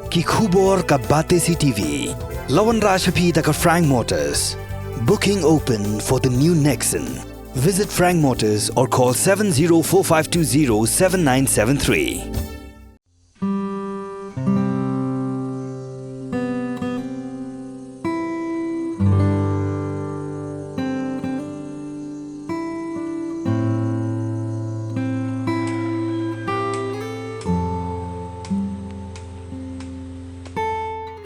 Ki khubor ka Bate CTV. Lawan Rajaphi taka Frank Motors. Booking open for the new Nexon. Visit Frank Motors or call 7045207973.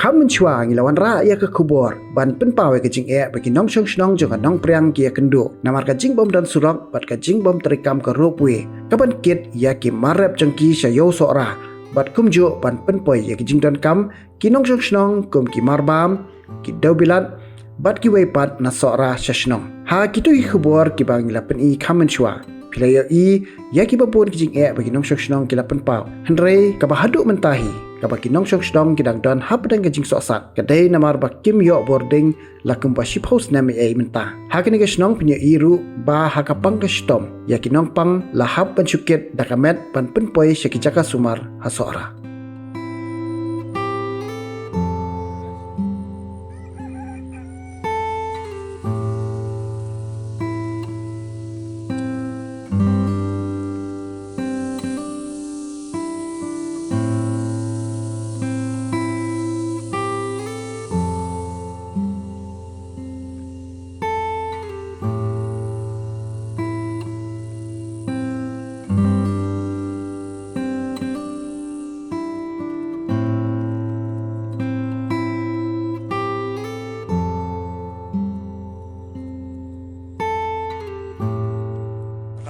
Kamu cua ngilawan ra ia ke kubur ban penpau ke jing bagi nong shong shnong jong nong priang kia kendo namar ka jing bom dan surak bat ka jing bom terikam ke ropwe kaban kit ia ki marep jengki sayo sora bat kumjo ban penpoi ia ke jing dan kam ki nong shong shnong kum ki marbam ki daubilat bat ki weipat na sora shashnong ha kitu i kubur ki bang ngila pen i kamu cua pilaya i ia ki babon ke jing bagi nong shong shnong ki la penpau henrei ka bahaduk mentahi kabaki nong shong shdong kidang dan hap dan gajing sosak kadai namar bakim yo boarding lakum ba ship house nami menta hakini ga shnong punya iru ba hakapang ka stom ya kinong pang lahap ban syukit dakamet ban penpoi syakijaka sumar hasora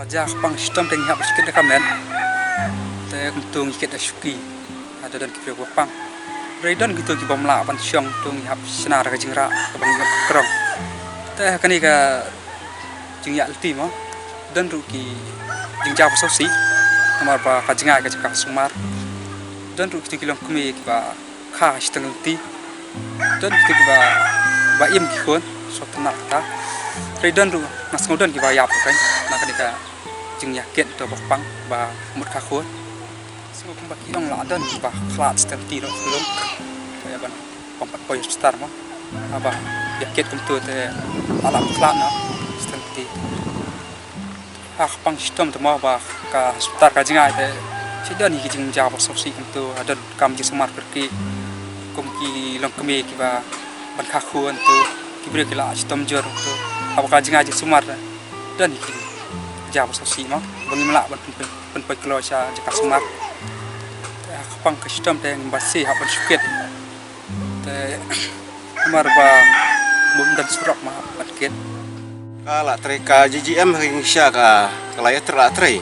Raja pang sistem teng hab sikit kamen te kuntung ikit syuki ada dan kipre pang redon gitu ki bomla pan syong tung hab senar ka jingra bang krong te kani ka jingya ulti mo dan ruki jingja sosi kamar ba ka jinga ka cakap sumar dan ruki kilong kumi ki ba kha sistem ulti dan ki ba im ki kon so tenak ta redon ru nas ngodon ki ba yap kan na kani ka jing yakin to bapang ba mut kha khot so kum ba ki ong la dan ba khlat stem ti ro lum ya ban pompat poy star mo aba yakin kum tu te alam khlat no stem ti pang sistem to mo ba ka star ka jinga te sidon ki jing ja ba so si kum tu adan kam ji smart perki kum ki long keme ki ba ban kha khon tu ki bre ki la sistem jor tu aba ka jinga ji smart dan ki jauh sosi mo bagi melak ban pen kilo sa jaka smart pang ke sistem teng basi haban sukit te mar ba bum dan surak ma patket kala treka GGM ring sya ka kalaya terlatri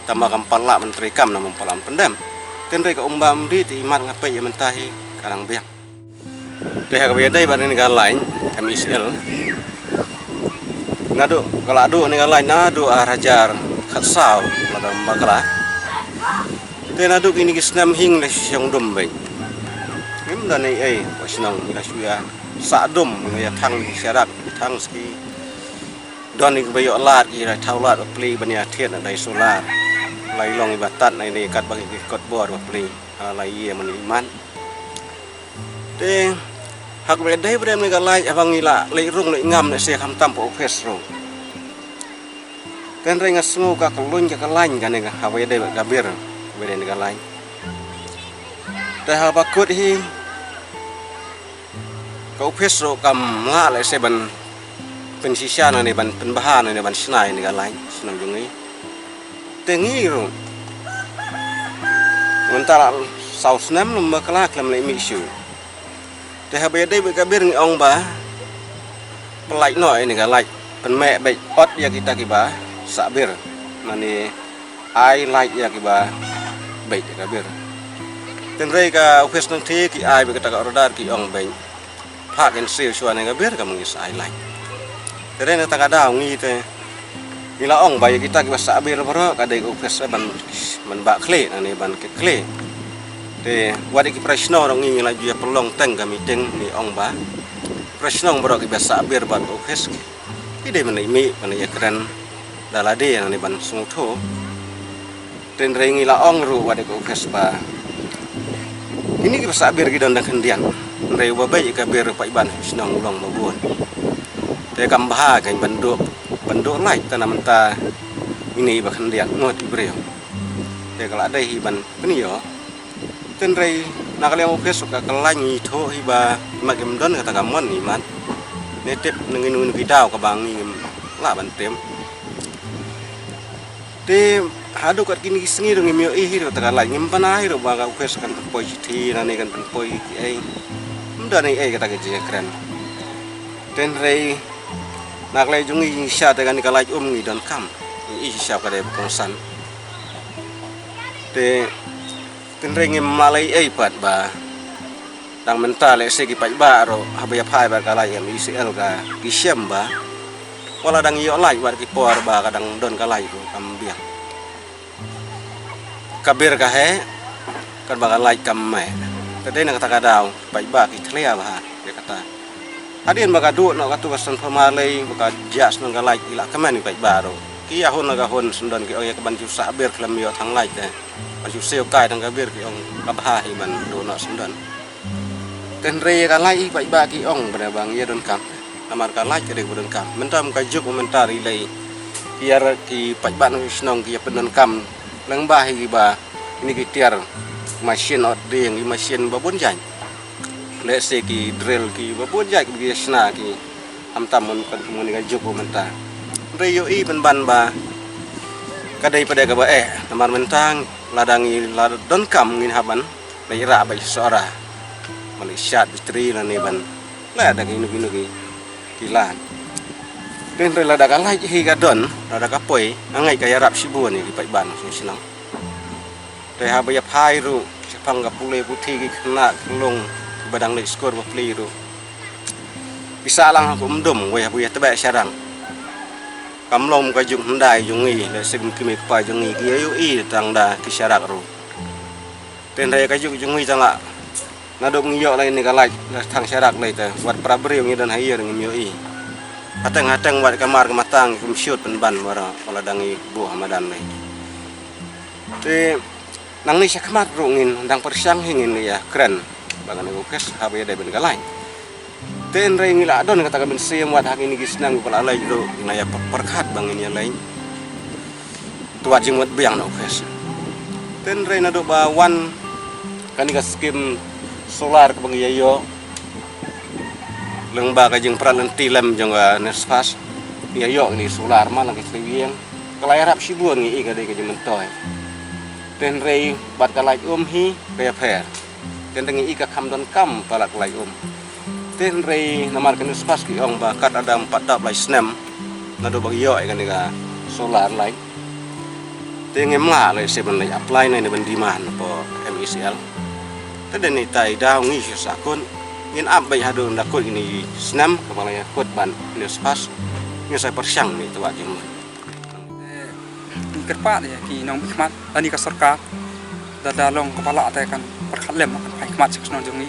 tambah kampal la menteri kam namun palam pendam tenre ka umbam di ti mar ngapai ya mentahi karang biang teh ka bedai ban ni lain MSL ngadu kaladu ni lain nadu arajar khatsau ladam bakala tenadu ini kisnam hing le syong dom bai ngim dan ai wasnang ila suya sadum ya thang syarat thang ski don ni bayo lat ira thaulat pli bania thiet dai solar lai long ibatat nai ni kat bagi kot bor pli lai ye mani iman te hak bedai bre ni galai abang ila le rung le ngam le se kham tam po fes ro ten renga sngu ka kalun ka lain kan nga hawe de gabir bede ni galai te ha bakut hi ka fes ro kam la le se ban pen sisa na ni ban pen bahan ni ban snai ni galai snang jungi tengi ro mentara saus nam lum makala klam le mi shu te ha bede be gabir ni ong ba pelai noi ni galai pen me be ot ya kita ki ba sabir nani ai like ya ki ba be gabir ten rei ka office nang thi ki ai be ka ta order ki ong be phak en sil shwa ni gabir ka mungis ai like tere na ta ka da ngi te ila ong ba ya kita ki ba sabir bro ka dei office ban ba kle nani ban ke kle te wadi ki prashno rong ngi la ju ya pelong teng ka meeting ni ong ba prashno bro ki ba sabir ban office ki de man mi ban ya kran dalade nani ban sungtho ten rengi la ong ru wade ko fesba Ini kita sabir kita dan kendian. Dari babai kita bir Pak Iban senang ulang babun. Dia kambah kan bentuk lain tanah mentah ini bahkan dia ngot ibreo. Dia kalau ada hiban ini yo. Tenrai nak liang oke suka kelanyi to hiba makin don kata kamuan ni man. Netep nengin kita ke bang ni lah bantem. Te hadu kat kini sengi dong imio ihir kata lagi nyimpan air baga oke suka penpoi citi nani kan penpoi ai. Mudah ni kata kerja keren. Tenrai nak lagi jungi isya dengan kalai ni dan kam. Isya pada bangsan. Te tenrai malai pat ba. Dang mental segi Pak Ba ro habaya pai ba kalai yang ICL ka kisyam ba. Wala dang iyo lai ba ki por ba kadang don kalai ro kam biang. Kabir ka he kan ba kalai kam me. Tadi nak kata kadau Pak Ba ki thlea ba dia kata. Adien ba kadu no katu kasan pemalai ba jas non kalai ila kaman Pak Ba ro. Ki ahon naga hon sundon ki oya kaban ju sabir klam yo thang lai te. Baju seo kai dang kabir ki ong kabah hiban do no sundon. Tenre kalai Pak Ba ki ong pada bang ya don kam amar kalai ke de don kam mentam ka juk komentar ilai kiar ki Pak Ba no snong ki penon kam lang ba hi ba ini ki tiar machine out ding ki machine babon jan le se ki drill ki babon jai ki sna ki am tam mon kan mun ka juk komentar re yo I ban ba kadai pada ka ba amar mentang ladangi ladon kam ngin haban le ra ba sora Malaysia istri lah ni ban lah ada kini kilan dan rela ada kalai higa don ada kapoi angai kaya rap sibu ni di Pak Ban senang teh habaya pai ru sepang kapule putih ki kena kelung badang lek skor bapli ru bisa lang aku mendom we habaya tebak sarang kamlom ka jung hendai jungi le segem kimi pa jungi ki ayu I tang da ki syarak ru ten raya ka jungi tanga nadok ngiyok lain ni kalai thang syarak lai ta wat prabri yang dan hayer ng ngiyoi hatang wat kamar kematang kumsyut penban wara wala dangi buah madan lai te nang ni syakmat rungin dang persang hingin ya keren bagan ukes habe de ben kalai ten rai ngila don kata ben siam wat hak ini gisnang pala lai ro inaya perkat bangin ya lain tuat jing wat biang na ukes ten rai nadok bawan kanika skim solar ke bang yayo leng ba ka jeng peran nanti lem jeng nesfas yayo ni solar malang ke sriwieng kalai rap sibun ngi ka de ka jeng mentoy ten rei bat kalai hi kaya pher ten dengi ka kam don kam pala kalai ten rei namar ke nesfas ki ong ba kat ada 4 dap lai snem nado bang yayo ka ni ka solar lai ten ngemla lai seben lai apply ni ben diman po MICL tadi ni tai dah ngi sakun ngin abai hadu ndakut ini senam kepala ya kut ban news pas ngi saya persyang ni tuak jemu kerpa ya ki nong hikmat ani ka sarkar dadalong kepala ta kan perkhat lem hikmat seksno jongi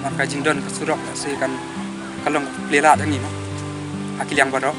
marka jingdon ka surok se kan kalong lela dangi no akil yang baro